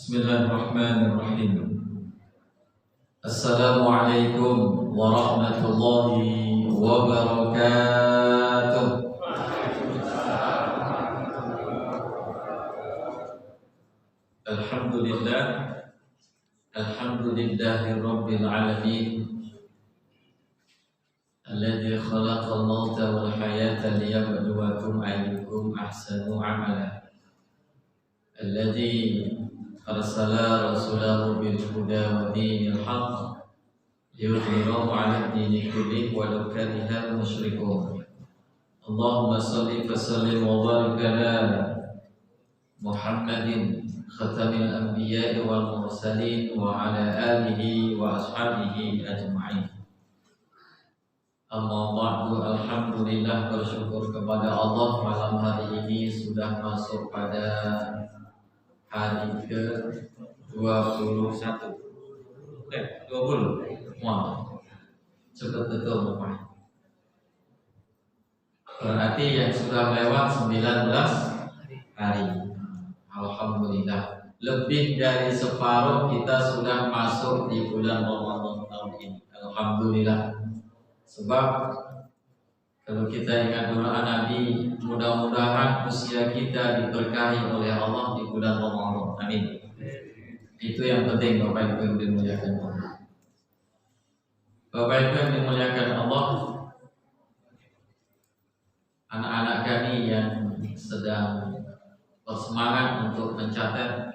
Bismillahirrahmanirrahim. Assalamualaikum warahmatullahi wabarakatuh. Alhamdulillah, alhamdulillahi rabbil alamin, alladzi khalaqal mauta wal hayata liyabluwakum ayyukum ahsanu amala, alladzi arsala rasulahu bil huda wa dinil haqq liyudhhirahu 'ala ad-dini kullihi walau karihal musyrikun. Allahumma shalli wa sallim wa barik ala Muhammadin khatamil anbiya'i wal mursalin wa ala alihi wa ashabihi ajma'in. Amma ba'du, alhamdulillah, bersyukur kepada Allah, malam hari ini sudah masuk pada hari ke-21. 20. Wah, cepat betul Pak. Berarti yang sudah lewat 19 hari. Alhamdulillah. Lebih dari separuh kita sudah masuk di bulan Ramadan tahun ini. Alhamdulillah. Sebab kalau kita ingat doa Nabi, mudah-mudahan usia kita diberkahi oleh Allah di bulan Ramadan. Amin. Itu yang penting, Bapak Ibu yang dimuliakan Allah. Bapak Ibu yang dimuliakan Allah, anak-anak kami yang sedang bersemangat untuk mencatat,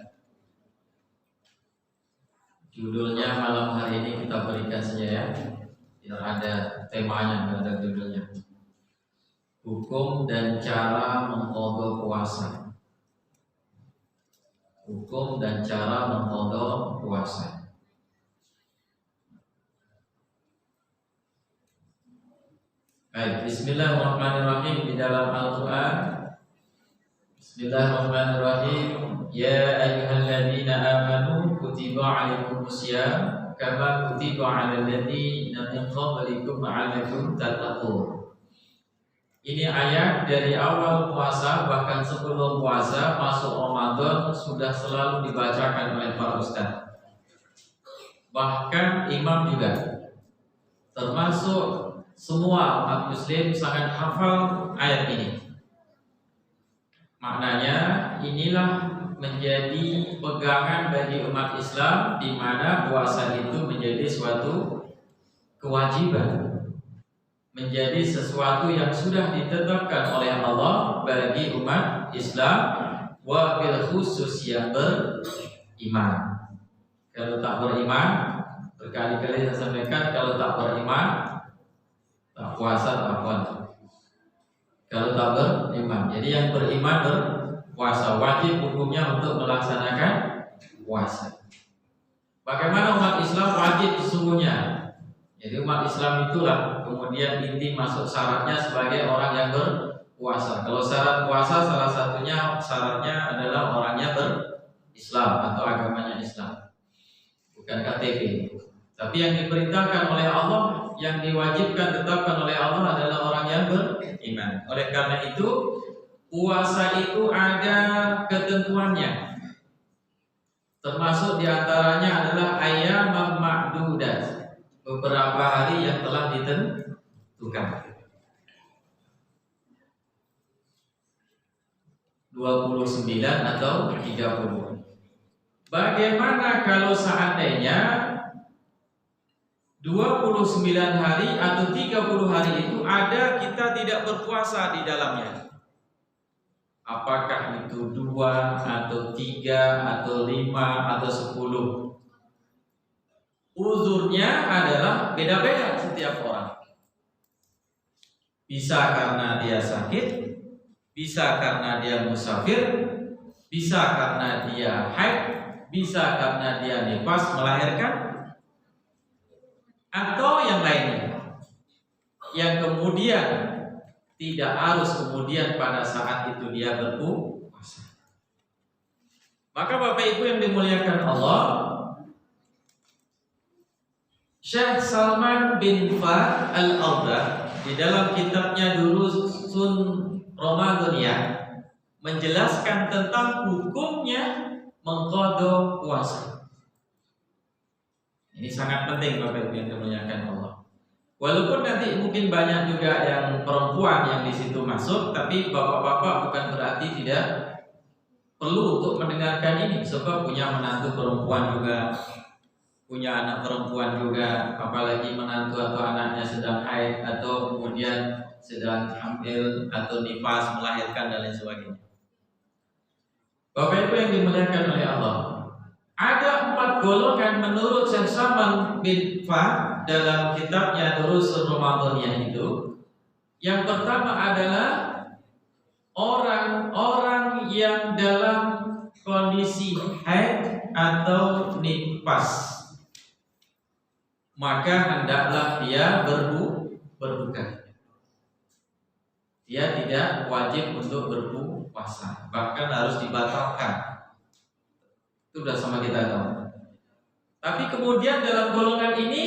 judulnya malam hari ini kita berikan saja ya. Tidak ada temanya, tidak ada judulnya. Hukum dan cara mengqadha puasa. Hukum dan cara mengqadha puasa. Baik, bismillahirrahmanirrahim. Di dalam Al-Quran, bismillahirrahmanirrahim. Ya ayyuhalladzina amanu kutiba alaikumusiyam kama kutiba alal ladzina min qablikum la'allakum tattaqun. Ini ayat dari awal puasa, bahkan sebelum puasa masuk Ramadan sudah selalu dibacakan oleh para ustaz. Bahkan imam juga, termasuk semua umat muslim sangat hafal ayat ini. Maknanya inilah menjadi pegangan bagi umat Islam, di mana puasa itu menjadi suatu kewajiban, menjadi sesuatu yang sudah ditetapkan oleh Allah bagi umat Islam, wa bil khusus yang beriman. Kalau tak beriman, berkali-kali saya sampaikan, kalau tak beriman, tak puasa, tak puasa. Kalau tak beriman, jadi yang beriman berpuasa, wajib hukumnya untuk melaksanakan puasa. Bagaimana umat Islam wajib sesungguhnya? Jadi umat Islam itulah kemudian inti masuk syaratnya sebagai orang yang berpuasa. Kalau syarat puasa salah satunya syaratnya adalah orangnya berislam atau agamanya Islam, bukan KTP. Tapi yang diperintahkan oleh Allah, yang diwajibkan tetapkan oleh Allah adalah orang yang beriman. Oleh karena itu puasa itu ada ketentuannya. Termasuk diantaranya adalah ayyam ma'dudat, beberapa hari yang telah ditentukan. 29 atau 30. Bagaimana kalau seandainya 29 hari atau 30 hari itu ada kita tidak berpuasa di dalamnya? Apakah itu 2 atau 3 atau 5 atau 10? Uzurnya adalah beda-beda setiap orang. Bisa karena dia sakit, bisa karena dia musafir, bisa karena dia haid, bisa karena dia nifas melahirkan, atau yang lainnya, yang kemudian tidak harus kemudian pada saat itu dia berpuasa. Maka Bapak Ibu yang dimuliakan Allah, Syekh Salman bin Fahd Al-Awdah di dalam kitabnya Durusun Ramadaniyah menjelaskan tentang hukumnya mengqadha puasa. Ini sangat penting Bapak Ibu yang dimuliakan Allah. Walaupun nanti mungkin banyak juga yang perempuan yang di situ masuk, tapi bapak-bapak bukan berarti tidak perlu untuk mendengarkan ini, sebab punya menantu perempuan juga, punya anak perempuan juga, apalagi menantu atau anaknya sedang haid atau kemudian sedang hamil atau nifas, melahirkan dan lain sebagainya. Bapak Ibu yang dimuliakan oleh Allah, ada 4 golongan menurut Syekh Salman bin Fa dalam kitabnya Durusun Ramadaniyah itu. Yang pertama adalah orang-orang yang dalam kondisi haid atau nifas, maka hendaklah dia berbuka. Dia tidak wajib untuk berpuasa, bahkan harus dibatalkan. Itu sudah sama kita tahu. Tapi kemudian dalam golongan ini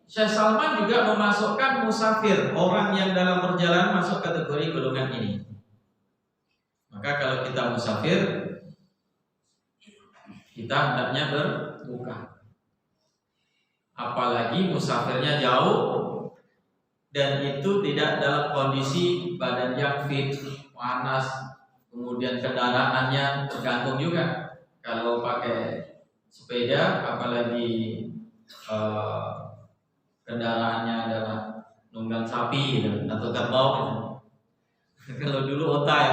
Syekh Salman juga memasukkan musafir, orang yang dalam perjalanan masuk kategori golongan ini. Maka kalau kita musafir, kita hendaknya berbuka. Apalagi musafirnya jauh dan itu tidak dalam kondisi badan yang fit, panas, kemudian kendaraannya tergantung juga. Kalau pakai sepeda, apalagi kendaraannya adalah nunggang sapi gitu, atau kerbau gitu. Kalau dulu onta ya.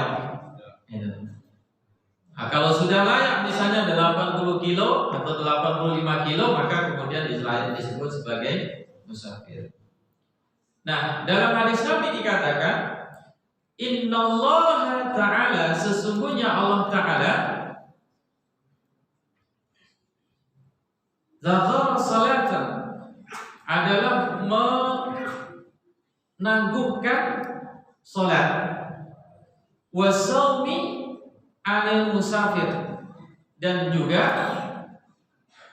Nah, kalau sudah layak misalnya 80 kilo atau 85 kilo, maka kemudian disebut sebagai musafir. Nah, dalam hadis Nabi dikatakan, Innallaha ta'ala, sesungguhnya Allah Ta'ala Zahar salatan adalah menangguhkan solat, wasaumi anil musafir, dan juga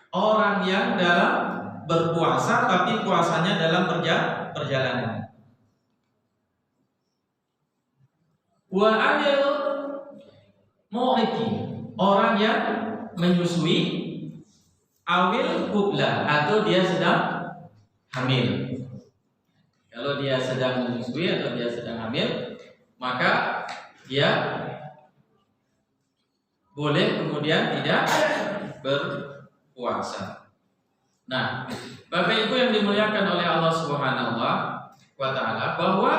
orang yang dalam berpuasa tapi puasanya dalam perjalanan, wa anil mu'iki, orang yang menyusui, awil kubla, atau dia sedang hamil. Kalau dia sedang menyusui atau dia sedang hamil, maka dia boleh kemudian tidak berpuasa. Nah, Bapak Ibu yang dimuliakan oleh Allah Subhanahu wa Ta'ala, bahwa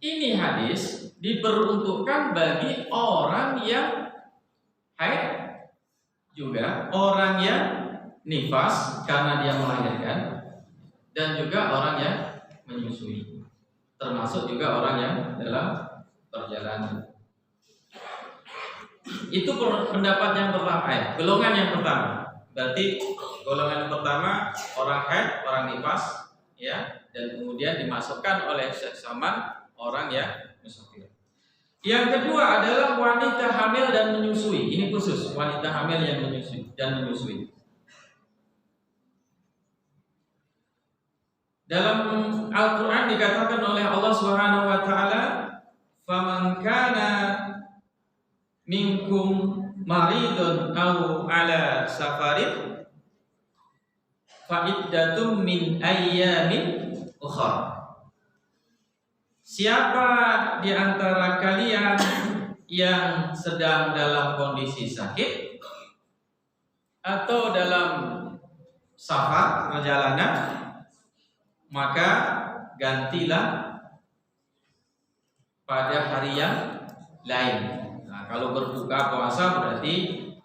ini hadis diperuntukkan bagi orang yang haid, juga orang yang nifas karena dia melahirkan, dan juga orang yang menyusui, termasuk juga orang yang dalam perjalanan. Itu pendapat yang pertama, golongan yang pertama. Berarti golongan pertama orang haid, orang nifas, ya, dan kemudian dimasukkan oleh Syekh Salman orang yang musafir. Yang kedua adalah wanita hamil dan menyusui. Ini khusus wanita hamil yang menyusui dan menyusui. Dalam Al-Quran dikatakan oleh Allah Subhanahu wa Ta'ala, "Faman kana minkum maridun aw ala safarin fa iddatum min ayyamin ukhra." Siapa di antara kalian yang sedang dalam kondisi sakit atau dalam safar perjalanan, maka gantilah pada hari yang lain. Nah, kalau berbuka puasa berarti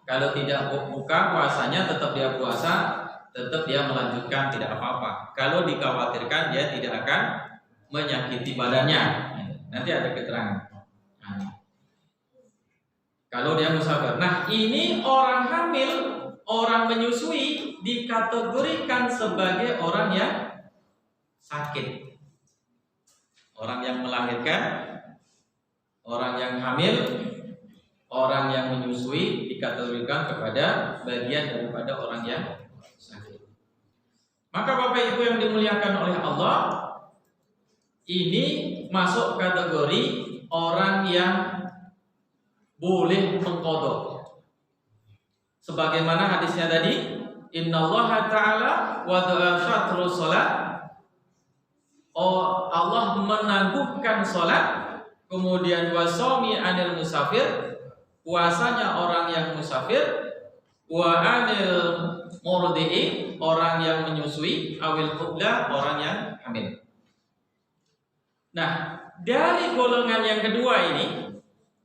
kalau tidak buka puasanya tetap dia puasa, tetap dia melanjutkan, tidak apa-apa. Kalau dikhawatirkan dia tidak akan menyakiti badannya, nanti ada keterangan. Nah, kalau dia musafir, nah ini orang hamil, orang menyusui dikategorikan sebagai orang yang sakit, orang yang melahirkan, orang yang hamil, orang yang menyusui dikategorikan kepada bagian daripada orang yang sakit. Maka Bapak Ibu yang dimuliakan oleh Allah, ini masuk kategori orang yang boleh mengqadha. Sebagaimana hadisnya tadi, innallaha ta'ala wada'a syatrus shalah. Oh, Allah menangguhkan salat, kemudian wasomi anil musafir, puasanya orang yang musafir, wa anil murdi'i, orang yang menyusui, awil qubla, orang yang hamil. Nah, dari golongan yang kedua ini,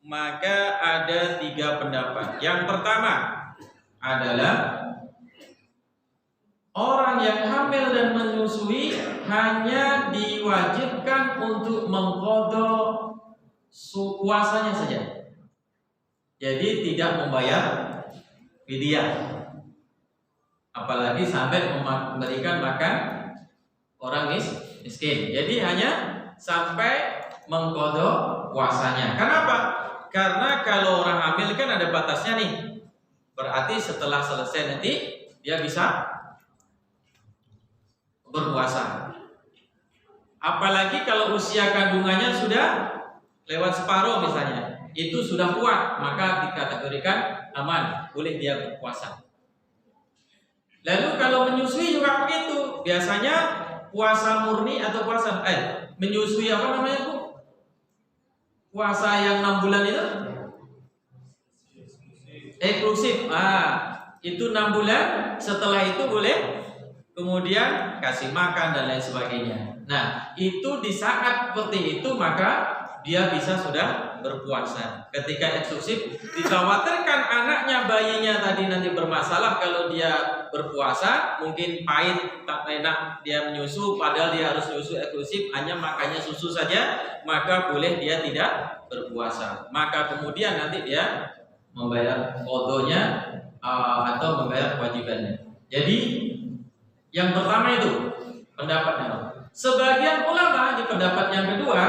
maka ada 3 pendapat. Yang pertama adalah orang yang hamil dan menyusui hanya diwajibkan untuk mengqadha puasanya saja. Jadi tidak membayar fidyah. Apalagi sampai memberikan makan orang miskin. Jadi hanya sampai mengqadha puasanya. Kenapa? Karena kalau orang hamil kan ada batasnya nih. Berarti setelah selesai nanti dia bisa berpuasa. Apalagi kalau usia kandungannya sudah lewat separuh misalnya, itu sudah kuat, maka dikategorikan aman, boleh dia berpuasa. Lalu kalau menyusui juga begitu. Biasanya puasa murni atau puasa menyusui apa namanya, Bu? Puasa yang 6 bulan itu eksklusif. Itu 6 bulan, setelah itu boleh kemudian kasih makan dan lain sebagainya. Nah, itu di saat seperti itu maka dia bisa sudah berpuasa. Ketika eksklusif, dikhawatirkan anaknya, bayinya tadi nanti bermasalah kalau dia berpuasa, mungkin pahit, tak enak dia menyusu, padahal dia harus menyusu eksklusif, hanya makannya susu saja, maka boleh dia tidak berpuasa. Maka kemudian nanti dia membayar qadhonya atau membayar kewajibannya. Jadi yang pertama itu pendapatnya. Sebagian ulama di pendapat yang kedua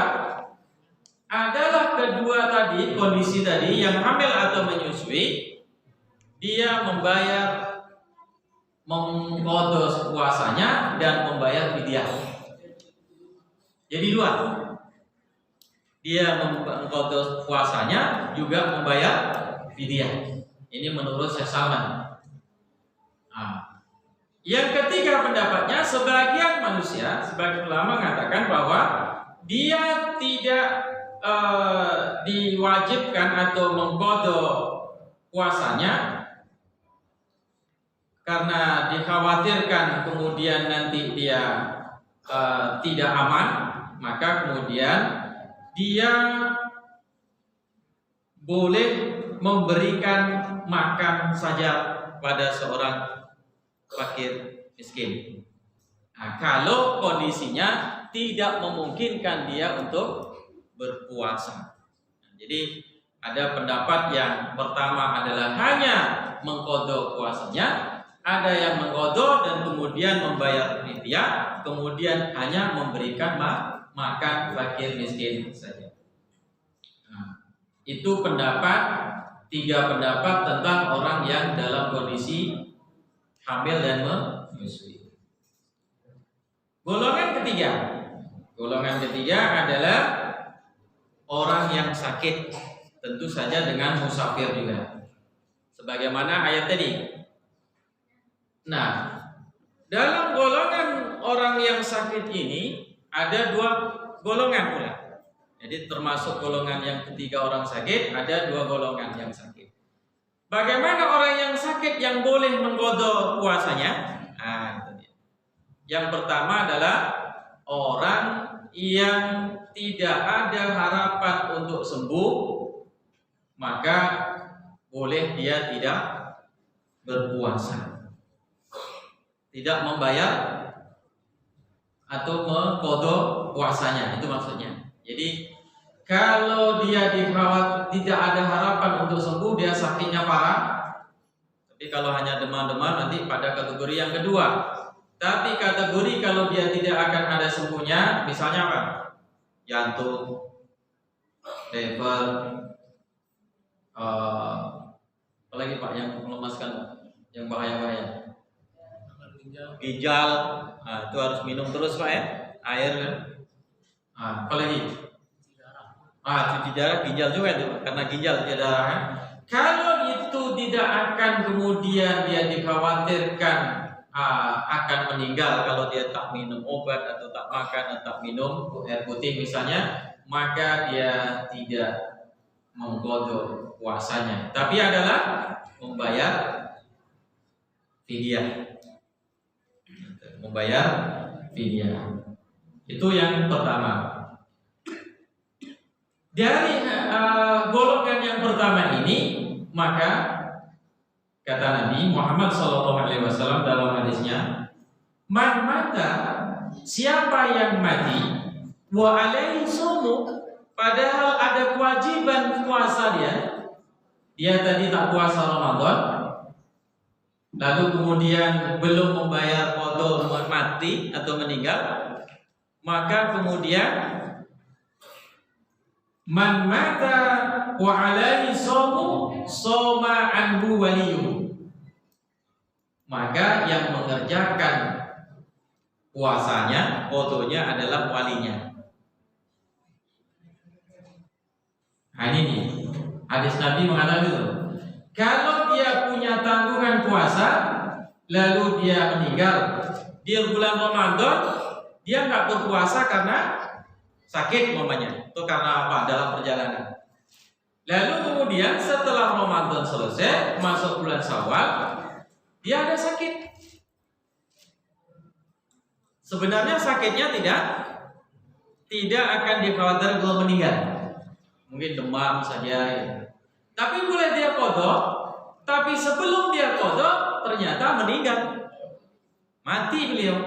adalah kedua tadi, kondisi tadi yang hamil atau menyusui, dia membayar mengqadha puasanya dan membayar fidyah. Jadi 2. Dia mengqadha puasanya juga membayar fidyah. Ini menurut Syekh Salman. Yang ketiga pendapatnya, sebagian manusia, sebagian ulama mengatakan bahwa dia tidak diwajibkan atau mengqadha puasanya karena dikhawatirkan kemudian nanti dia tidak aman, maka kemudian dia boleh memberikan makan saja pada seorang fakir miskin. Nah, kalau kondisinya tidak memungkinkan dia untuk berpuasa. Nah, jadi ada pendapat yang pertama adalah hanya mengqadha puasanya, ada yang mengqadha dan kemudian membayar fidyah, kemudian hanya memberikan makan fakir miskin saja. Nah, itu pendapat 3 pendapat tentang orang yang dalam kondisi hamil dan menyusui. Golongan ketiga adalah orang yang sakit, tentu saja dengan musafir juga, sebagaimana ayat tadi. Nah, dalam golongan orang yang sakit ini ada 2 golongan pula. Jadi termasuk golongan yang ketiga orang sakit, ada 2 golongan yang sakit. Bagaimana orang yang sakit yang boleh mengqadha puasanya? Nah, itu dia. Yang pertama adalah orang yang tidak ada harapan untuk sembuh, maka boleh dia tidak berpuasa, tidak membayar atau mengqadha puasanya, itu maksudnya. Jadi kalau dia tidak ada harapan untuk sembuh, dia sakitnya parah. Tapi kalau hanya demam-demam nanti pada kategori yang kedua. Tapi kategori kalau dia tidak akan ada sembuhnya, misalnya apa? Jantung, liver, apalagi Pak yang melemaskan, yang bahaya-bahaya. Ginjal, itu harus minum terus Pak ya, air kan. Apalagi? Cuci darah, ginjal juga itu, karena ginjal tidak darah kan. Kalau itu tidak akan kemudian dia dikhawatirkan akan meninggal kalau dia tak minum obat atau tak makan atau tak minum air putih misalnya, maka dia tidak mengqadha puasanya, tapi adalah membayar fidyah. Membayar fidyah. Itu yang pertama. Dari golongan yang pertama ini, maka kata Nabi Muhammad SAW dalam hadisnya, man mata, siapa yang mati, wa alaihi shaum, padahal ada kewajiban puasa dia tadi tak puasa Ramadan, lalu kemudian belum membayar qadha, mati atau meninggal, maka kemudian man mata wa alaihi shaum shoma anhu waliyuh, maka yang mengerjakan puasanya, qadhanya adalah walinya. Nah ini nih, hadis Nabi mengatakan itu, kalau dia punya tanggungan puasa lalu dia meninggal di bulan Ramadan, dia nggak berpuasa karena sakit mamanya atau karena apa dalam perjalanan. Lalu kemudian setelah Ramadan selesai, masuk bulan Syawal, dia ada sakit. Sebenarnya sakitnya tidak akan dikhawatirkan kalau meninggal. Mungkin demam saja ya. Tapi boleh dia qadha, tapi sebelum dia qadha ternyata meninggal. Mati beliau.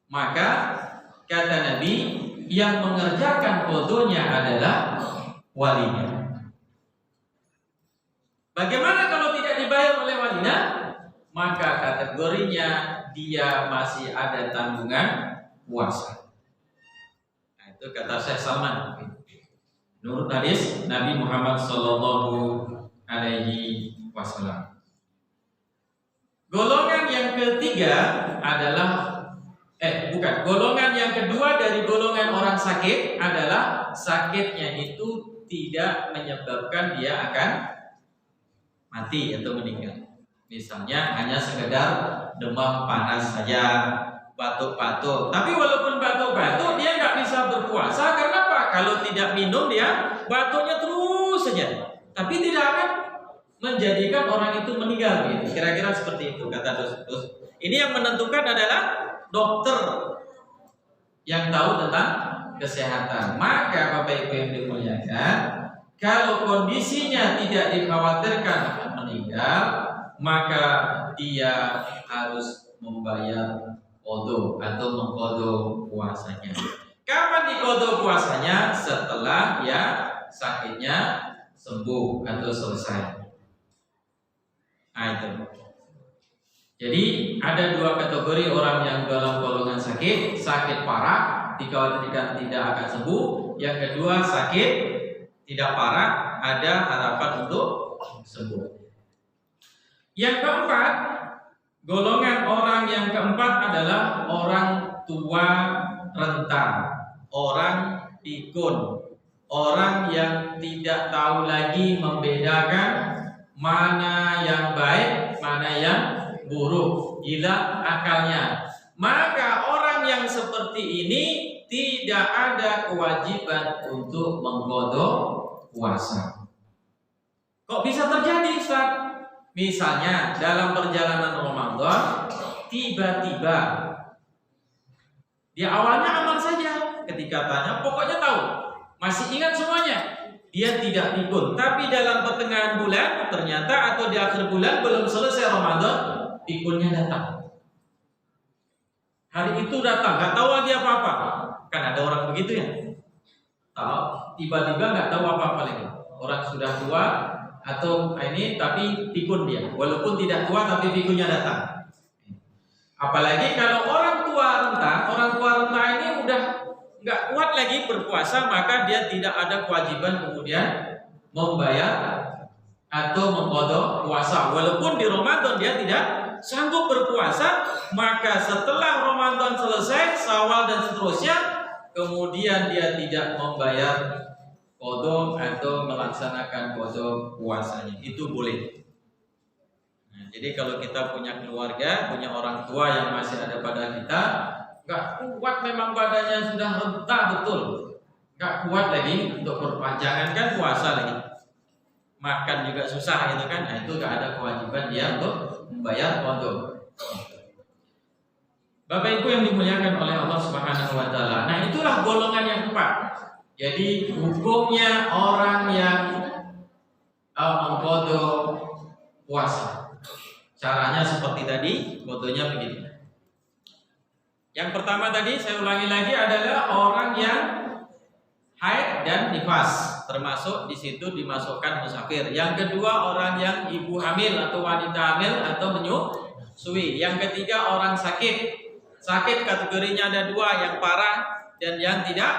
Maka kata Nabi, yang mengerjakan qadhanya adalah walinya. Bagaimana kalau tidak dibayar oleh walinya? Maka kategorinya dia masih ada tanggungan puasa. Nah, itu kata Syekh Salman. Menurut hadis Nabi Muhammad Sallallahu Alaihi Wasallam. Golongan yang ketiga adalah golongan yang kedua dari golongan orang sakit adalah sakitnya itu tidak menyebabkan dia akan mati atau meninggal. Misalnya hanya sekedar demam panas saja, batuk-batuk. Tapi walaupun batuk-batuk dia nggak bisa berpuasa karena apa? Kalau tidak minum dia batuknya terus saja. Tapi tidak akan menjadikan orang itu meninggal. Gitu. Kira-kira seperti itu kata Dos. Ini yang menentukan adalah dokter yang tahu tentang kesehatan. Maka Bapak Ibu yang dimuliakan, kalau kondisinya tidak dikhawatirkan akan meninggal, maka dia harus membayar qadha atau mengqadha puasanya. Kapan diqadha puasanya? Setelah ya sakitnya sembuh atau selesai. Nah itu. Jadi ada dua kategori orang yang dalam golongan sakit parah, dikhawatirkan tidak akan sembuh. Yang kedua sakit tidak parah, ada harapan untuk sembuh. Yang keempat, golongan orang yang keempat adalah orang tua renta, orang pikun, orang yang tidak tahu lagi membedakan mana yang baik, mana yang buruk, hilang akalnya. Maka orang yang seperti ini tidak ada kewajiban untuk mengqadha puasa. Kok bisa terjadi, Ustaz? Misalnya dalam perjalanan Ramadan tiba-tiba dia awalnya aman saja, ketika tanya pokoknya tahu, masih ingat semuanya, dia tidak pikun. Tapi dalam pertengahan bulan ternyata atau di akhir bulan belum selesai Ramadan, pikunnya datang. Hari itu datang, nggak tahu lagi apa-apa. Kan ada orang begitu ya, tahu tiba-tiba nggak tahu apa-apa lagi. Orang sudah tua atau ini tapi pikun dia, walaupun tidak tua tapi pikunnya datang. Apalagi kalau orang tua renta ini udah nggak kuat lagi berpuasa, maka dia tidak ada kewajiban kemudian membayar atau mengqadha puasa. Walaupun di Ramadan dia tidak sanggup berpuasa, maka setelah Ramadan selesai, Syawal dan seterusnya, kemudian dia tidak membayar qada atau melaksanakan qada puasanya. Itu boleh. Nah, jadi kalau kita punya keluarga, punya orang tua yang masih ada pada kita, nggak kuat memang badannya sudah renta betul, nggak kuat lagi untuk perpanjangan kan puasa lagi, makan juga susah gitu kan. Nah, itu nggak ada kewajiban dia untuk membayar qada. Bapak Ibu yang dimuliakan oleh Allah Subhanahu wa taala. Nah, itulah golongan yang tepat. Jadi hukumnya orang yang mengqada puasa. Caranya seperti tadi, qadanya begini. Yang pertama tadi saya ulangi lagi adalah orang yang haid dan nifas, termasuk di situ dimasukkan musafir. Yang kedua orang yang ibu hamil atau wanita hamil atau menyusui. Yang ketiga orang sakit. Sakit kategorinya ada dua, yang parah dan yang tidak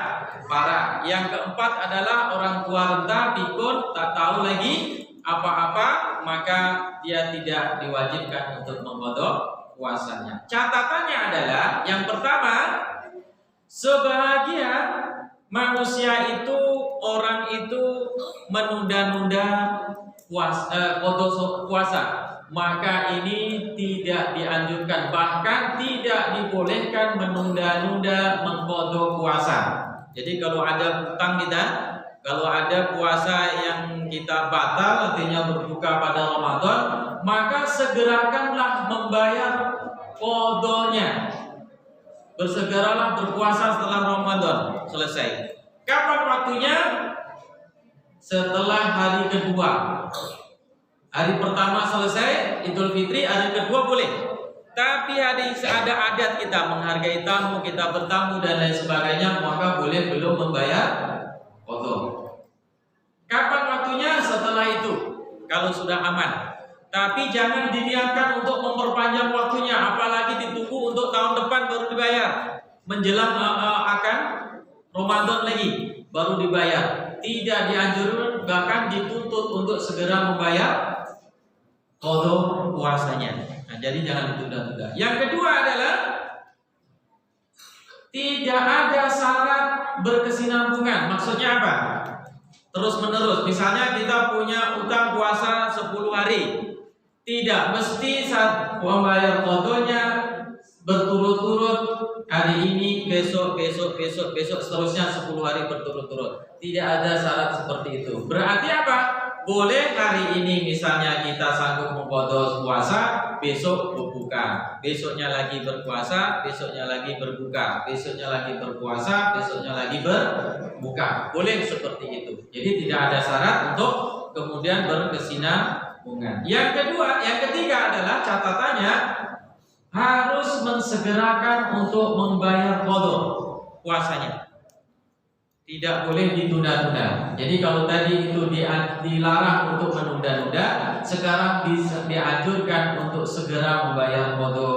parah. Yang keempat adalah orang tua renta, pikun, tak tahu lagi apa-apa, maka dia tidak diwajibkan untuk mengqada puasanya. Catatannya adalah yang pertama, sebahagian manusia itu, orang itu menunda-nunda puasa, maka ini tidak dianjurkan, bahkan tidak dibolehkan menunda-nunda mengqada puasa. Jadi kalau ada hutang kita, kalau ada puasa yang kita batal, artinya berbuka pada Ramadan, maka segerakanlah membayar qadanya. Bersegeralah berpuasa setelah Ramadan selesai. Kapan waktunya? Setelah hari kedua. Hari pertama selesai Idul Fitri, hari kedua boleh. Tapi hari ada adat kita menghargai tamu, kita bertamu dan lain sebagainya, maka boleh belum membayar qada. Kapan waktunya? Setelah itu, kalau sudah aman. Tapi jangan diniatkan untuk memperpanjang waktunya, apalagi ditunggu untuk tahun depan baru dibayar. Menjelang akan Ramadan lagi baru dibayar. Tidak dianjurkan, bahkan dituntut untuk segera membayar qada puasanya. Nah, jadi jangan ditunda-tunda. Yang kedua adalah tidak ada syarat berkesinambungan. Maksudnya apa? Terus menerus. Misalnya kita punya utang puasa 10 hari. Tidak mesti saat membayar qadanya berturut-turut, hari ini, besok, seterusnya 10 hari berturut-turut. Tidak ada syarat seperti itu. Berarti apa? Boleh hari ini misalnya kita sanggup mengqada puasa, besok berbuka, besoknya lagi berpuasa, besoknya lagi berbuka, besoknya lagi berpuasa, besoknya lagi berbuka. Boleh seperti itu. Jadi tidak ada syarat untuk kemudian berkesinambungan. Yang ketiga adalah catatannya harus mensegerakan untuk membayar qada puasanya. Tidak boleh ditunda-tunda. Jadi kalau tadi itu dilarang untuk menunda-nunda, sekarang dianjurkan untuk segera membayar qada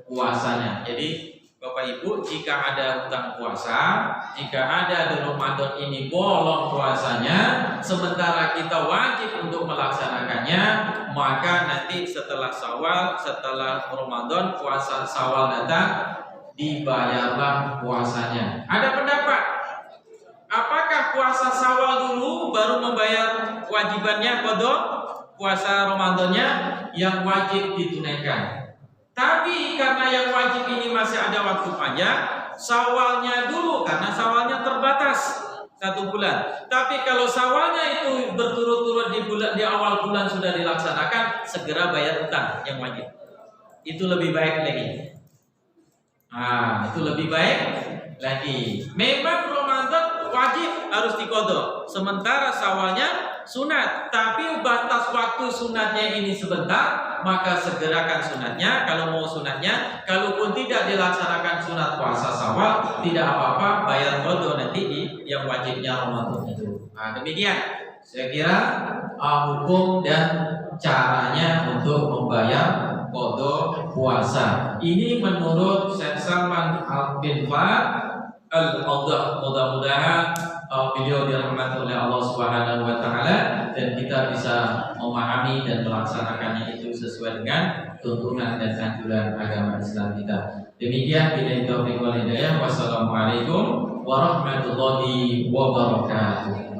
puasanya. Jadi Bapak Ibu, jika ada hutang puasa, jika ada di Ramadan ini bolong puasanya, sementara kita wajib untuk melaksanakannya, maka nanti setelah Syawal, setelah Ramadan, puasa Syawal datang, dibayarlah puasanya. Ada pendapat, apakah puasa Syawal dulu baru membayar kewajibannya qada puasa Ramadannya yang wajib ditunaikan? Tapi karena yang wajib ini masih ada waktu panjang, Syawalnya dulu karena Syawalnya terbatas 1 bulan. Tapi kalau Syawalnya itu berturut-turut di awal bulan sudah dilaksanakan, segera bayar utang yang wajib. Itu lebih baik lagi. Itu lebih baik lagi. Memang Ramadan wajib harus diqada, sementara Syawalnya sunat. Tapi batas waktu sunatnya ini sebentar, maka segerakan sunatnya. Kalau mau sunatnya, kalaupun tidak dilaksanakan sunat puasa Syawal, tidak apa-apa, bayar qada nanti di yang wajibnya Ramadan itu. Demikian saya kira hukum dan caranya untuk membayar qada puasa. Ini menurut Syekh Salman bin Fahd Al-Qadha. Mudah-mudahan beliau dirahmati oleh Allah Subhanahu wa taala dan kita bisa memahami dan melaksanakannya itu sesuai dengan tuntunan dan anjuran agama Islam kita. Demikian, billahi taufiq wal hidayah. Wassalamualaikum warahmatullahi wabarakatuh.